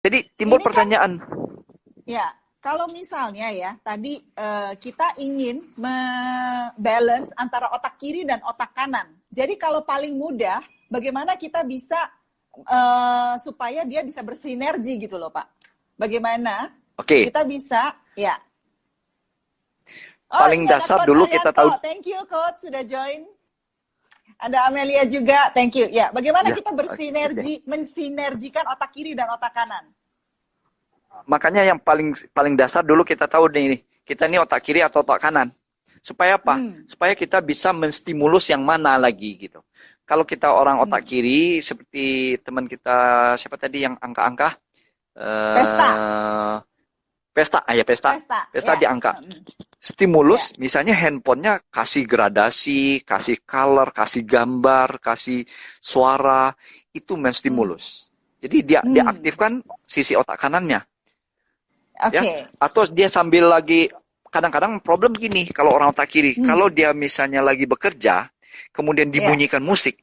Jadi timbul Ini kan, pertanyaan. ya, kalau misalnya ya, tadi kita ingin balance antara otak kiri dan otak kanan. Jadi kalau paling mudah, bagaimana kita bisa supaya dia bisa bersinergi gitu loh, Pak. Bagaimana Oke, kita bisa, ya. Oh, paling ini ada dasar Coach dulu kita tahu. Arianto. Thank you, Coach, sudah join. Ada Amelia juga, thank you. Ya, bagaimana Ya, kita oke. mensinergikan otak kiri dan otak kanan? Makanya yang paling dasar dulu kita tahu nih, kita ini otak kiri atau otak kanan. Supaya apa? Supaya kita bisa menstimulus yang mana lagi gitu. Kalau kita orang otak kiri, seperti teman kita siapa tadi yang angka-angka, Pesta, eh pesta, ya pesta, pesta, pesta ya. di angka. Ya. Stimulus, misalnya handphonenya kasih gradasi, kasih color, kasih gambar, kasih suara, itu menstimulus. Jadi dia aktifkan sisi otak kanannya, ya. Oke. Atau dia sambil lagi, kadang-kadang problem gini kalau orang otak kiri, kalau dia misalnya lagi bekerja, kemudian Ya. dibunyikan musik,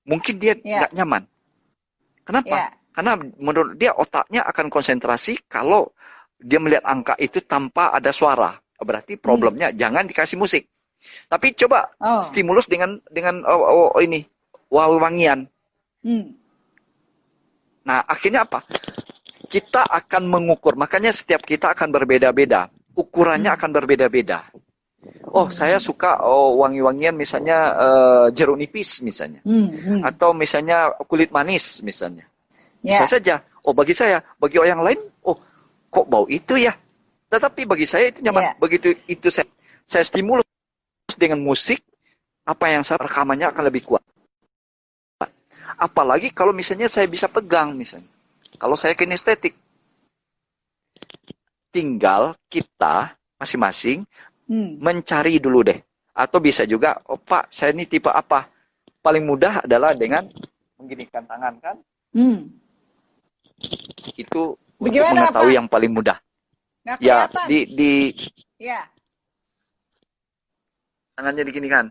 mungkin dia Ya. nggak nyaman. Kenapa? Ya. Karena menurut dia otaknya akan konsentrasi kalau dia melihat angka itu tanpa ada suara. Berarti problemnya jangan dikasih musik. Tapi coba Oh. stimulus dengan ini wangian. Nah, akhirnya apa? Kita akan mengukur. Makanya setiap kita akan berbeda-beda. Ukurannya akan berbeda-beda. Oh, saya suka wangi-wangian misalnya jeruk nipis misalnya. Atau misalnya kulit manis misalnya. Bisa saja. Oh, bagi saya, bagi orang lain, oh, kok bau itu ya? Tetapi bagi saya itu nyaman. Begitu itu saya stimulus dengan musik, apa yang saya rekamannya akan lebih kuat. Apalagi kalau misalnya saya bisa pegang misalnya. Kalau saya kinestetik. Tinggal kita masing-masing mencari dulu deh. Atau bisa juga, oh Pak, saya ini tipe apa? Paling mudah adalah dengan mengginikan tangan kan? Itu untuk Bagaimana, mengetahui Pak? yang paling mudah. Nggak Ya, kelihatan. Ya. tangannya diginikan.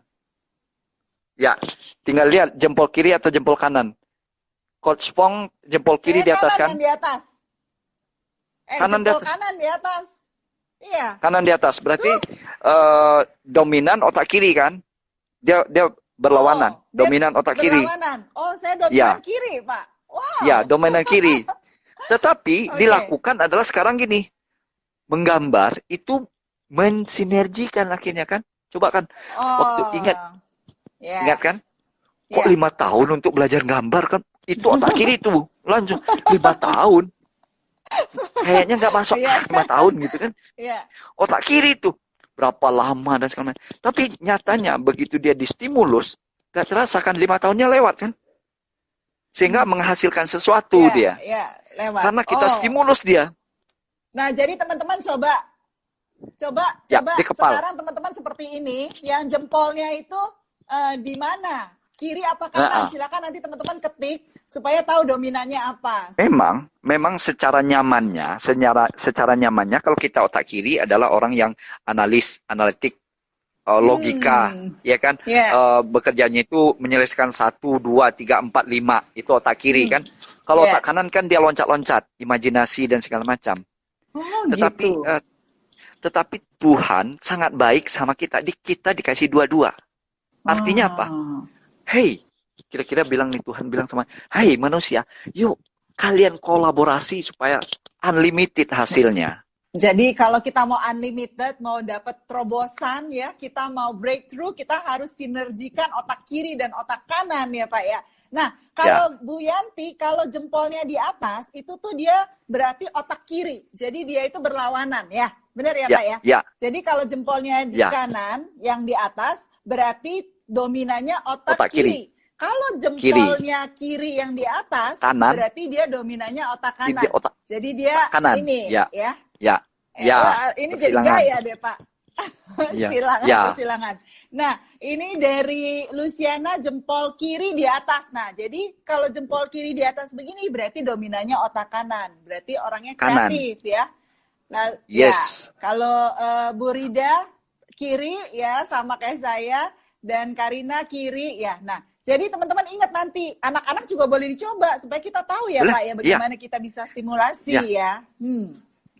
Ya, tinggal lihat jempol kiri atau jempol kanan. Coach Fong jempol kiri Saya di atas kanan kan? yang di atas. Kanan di Jempol atas. kanan di atas. Iya. Kanan di atas. Berarti dominan otak kiri kan? Dia berlawanan. Dia Dominan otak kiri. berlawanan. Oh, saya dominan Ya. kiri, Pak. Wow. Ya, dominan kiri. Tetapi dilakukan adalah sekarang gini. Menggambar itu mensinergikan akhirnya kan? Coba kan. Waktu ingat kan? Kok 5 tahun untuk belajar gambar kan? Itu otak kiri tuh. Langsung 5 tahun. Kayaknya nggak masuk 5 tahun gitu kan. Otak kiri tuh. Berapa lama dan segala macam. Tapi nyatanya begitu dia distimulus, gak terasa kan 5 tahunnya lewat kan. Sehingga menghasilkan sesuatu dia. Lewat. Karena kita stimulus dia. Nah, jadi teman-teman coba sekarang teman-teman seperti ini, yang jempolnya itu di mana? Kiri apa kanan? Silakan nanti teman-teman ketik supaya tahu dominannya apa. Memang secara nyamannya kalau kita otak kiri adalah orang yang analitik, logika, ya kan? Bekerjanya itu menyelesaikan 1, 2, 3, 4, 5, itu otak kiri kan? Kalau otak kanan kan dia loncat-loncat, imajinasi dan segala macam. Tetapi Tuhan sangat baik sama kita. Kita dikasih dua-dua. Artinya apa? Hey, kira-kira bilang nih Tuhan bilang sama, hey manusia, yuk kalian kolaborasi supaya unlimited hasilnya. Jadi kalau kita mau unlimited, mau dapat terobosan ya, kita mau breakthrough, kita harus sinergikan otak kiri dan otak kanan ya Pak ya. Nah, kalau Bu Yanti, kalau jempolnya di atas, itu tuh dia berarti otak kiri. Jadi dia itu berlawanan ya. Benar ya Pak ya? Jadi kalau jempolnya di kanan, yang di atas, berarti dominannya otak kiri. Kalau jempolnya kiri yang di atas, kanan, berarti dia dominannya otak kanan. Jadi dia kanan. Ini ya. Ini jadi gaya deh Pak. Persilangan. Nah, ini dari Luciana jempol kiri di atas. Nah, jadi kalau jempol kiri di atas begini berarti dominannya otak kanan. Berarti orangnya kreatif ya. Nah, ya. Kalau Bu Rida kiri ya sama kayak saya dan Karina kiri ya. Nah, Jadi teman-teman ingat nanti, anak-anak juga boleh dicoba supaya kita tahu ya Pak ya bagaimana kita bisa stimulasi ya.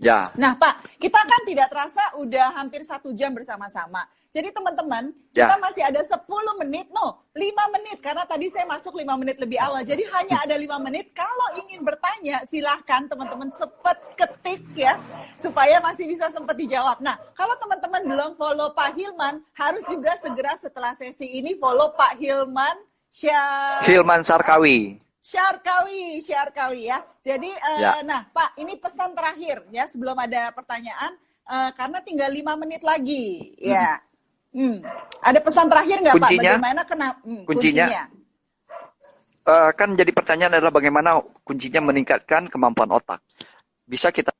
Ya. Nah Pak, kita kan tidak terasa udah hampir 1 jam bersama-sama. Jadi teman-teman, kita masih ada 10 menit, 5 menit. Karena tadi saya masuk 5 menit lebih awal. Jadi hanya ada 5 menit. Kalau ingin bertanya, silahkan teman-teman sempat ketik ya. Supaya masih bisa sempat dijawab. Nah, kalau teman-teman belum follow Pak Hilman, harus juga segera setelah sesi ini follow Pak Hilman Sarkawi ya. Jadi, nah Pak, ini pesan terakhir ya sebelum ada pertanyaan, karena tinggal 5 menit lagi, ya. Ada pesan terakhir nggak Pak? Bagaimana kuncinya? Kan jadi pertanyaan adalah bagaimana kuncinya meningkatkan kemampuan otak. Bisa kita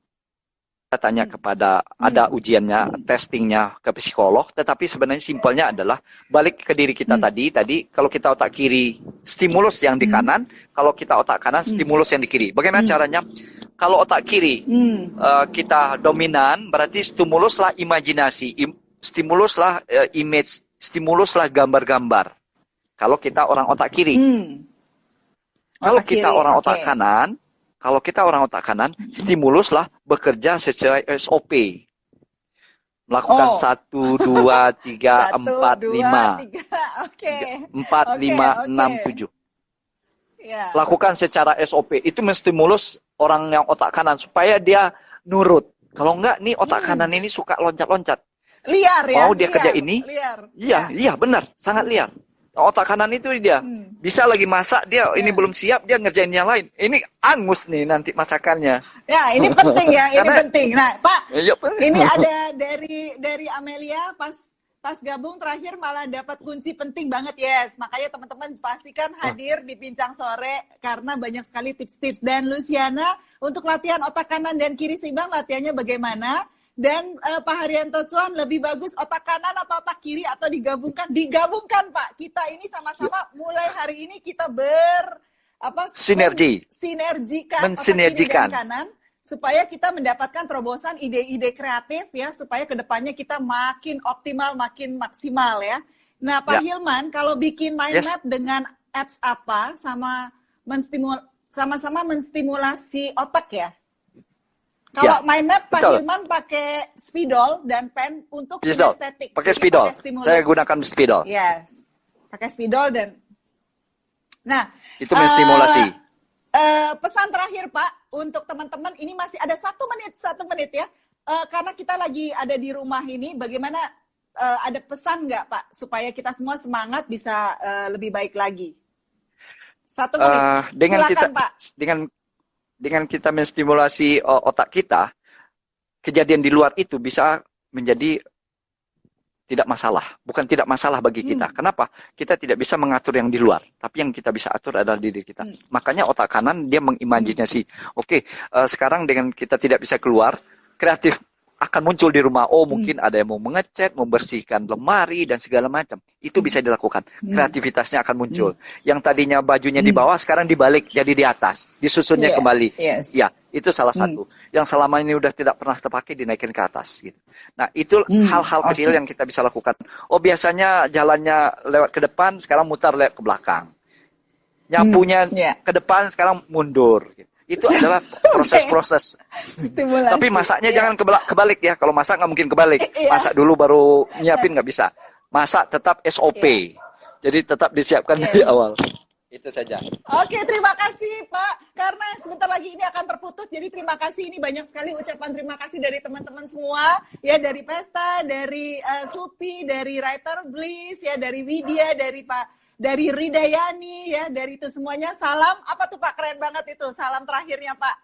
tanya kepada ada ujiannya, testingnya ke psikolog, tetapi sebenarnya simpelnya adalah balik ke diri kita tadi kalau kita otak kiri stimulus yang di kanan, kalau kita otak kanan stimulus yang di kiri. Bagaimana caranya? Kalau otak kiri kita dominan, berarti stimuluslah imajinasi, stimuluslah image, stimuluslah gambar-gambar. Kalau kita orang otak kiri. Kalau kita orang otak kanan, stimuluslah bekerja sesuai SOP. Melakukan 1, 2, 3, 4, 5. 4, 5, 6, 7. Lakukan secara SOP. Itu menstimulus orang yang otak kanan supaya dia nurut. Kalau enggak, nih otak kanan ini suka loncat-loncat. Liar ya? Mau dia kerja ini? Iya, benar. Sangat liar. Otak kanan itu dia. Bisa lagi masak, dia ini belum siap, dia ngerjain yang lain. Ini angus nih nanti masakannya. Ya, ini penting ya, ini penting. Nah, Pak, ini ada dari Amelia pas gabung terakhir malah dapat kunci penting banget, yes. Makanya teman-teman pastikan hadir di Bincang Sore karena banyak sekali tips-tips. Dan Luciana, untuk latihan otak kanan dan kiri seimbang, latihannya bagaimana? Dan Pak Haryanto Cuan, lebih bagus otak kanan atau otak kiri atau digabungkan? Digabungkan Pak. Kita ini sama-sama mulai hari ini kita mensinergikan otak kiri dan kanan supaya kita mendapatkan terobosan ide-ide kreatif ya, supaya kedepannya kita makin optimal, makin maksimal ya. Nah Pak Hilman, kalau bikin mind map dengan apps apa sama-sama menstimulasi otak ya? Kalau mind map Pak Hilman pakai spidol dan pen untuk kinestetik. Pakai spidol. Saya gunakan spidol. Yes. Pakai spidol dan itu menstimulasi. Pesan terakhir Pak untuk teman-teman, ini masih ada 1 menit ya. Karena kita lagi ada di rumah ini, bagaimana ada pesan nggak Pak supaya kita semua semangat bisa lebih baik lagi? 1 menit. Silakan Pak. Dengan kita menstimulasi otak kita, kejadian di luar itu bisa menjadi tidak masalah. Bukan tidak masalah bagi kita. Kenapa? Kita tidak bisa mengatur yang di luar. Tapi yang kita bisa atur adalah diri kita. Makanya otak kanan dia mengimajinasi. Sekarang dengan kita tidak bisa keluar, kreatif akan muncul di rumah. Mungkin ada yang mau mengecat, membersihkan lemari, dan segala macam. Itu bisa dilakukan. Kreativitasnya akan muncul. Yang tadinya bajunya di bawah, sekarang dibalik, jadi di atas. Disusunnya kembali. Ya, itu salah satu. Yang selama ini udah tidak pernah terpakai, dinaikin ke atas. Gitu. Nah, itu hal-hal kecil yang kita bisa lakukan. Biasanya jalannya lewat ke depan, sekarang mutar lewat ke belakang. Nyapunya ke depan, sekarang mundur. Gitu. Itu adalah proses-proses. Tapi masaknya jangan kebalik ya. Kalau masak nggak mungkin kebalik. Masak dulu baru nyiapin nggak bisa. Masak tetap SOP. Jadi tetap disiapkan dari awal. Itu saja. Oke, terima kasih Pak. Karena sebentar lagi ini akan terputus. Jadi terima kasih. Ini banyak sekali ucapan terima kasih dari teman-teman semua. Ya, dari Pesta, dari Supi, dari Writer Bliss, ya, dari Widya, dari Ridayani, ya, dari itu semuanya. Salam, apa tuh Pak? Keren banget itu. Salam terakhirnya Pak.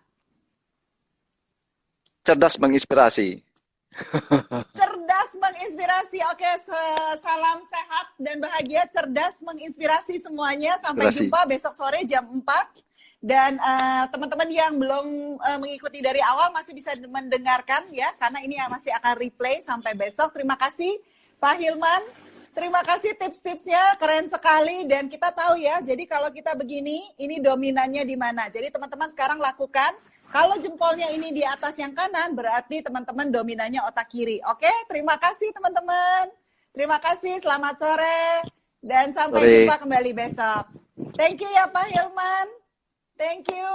Cerdas menginspirasi. Cerdas menginspirasi. Oke, salam sehat dan bahagia. Cerdas menginspirasi semuanya. Sampai jumpa besok sore jam 4. Dan teman-teman yang belum mengikuti dari awal masih bisa mendengarkan ya. Karena ini masih akan replay sampai besok. Terima kasih Pak Hilman. Terima kasih tips-tipsnya, keren sekali. Dan kita tahu ya, jadi kalau kita begini, ini dominannya di mana. Jadi teman-teman sekarang lakukan, kalau jempolnya ini di atas yang kanan, berarti teman-teman dominannya otak kiri. Oke, terima kasih teman-teman. Terima kasih, selamat sore. Dan sampai jumpa kembali besok. Thank you ya Pak Hilman. Thank you.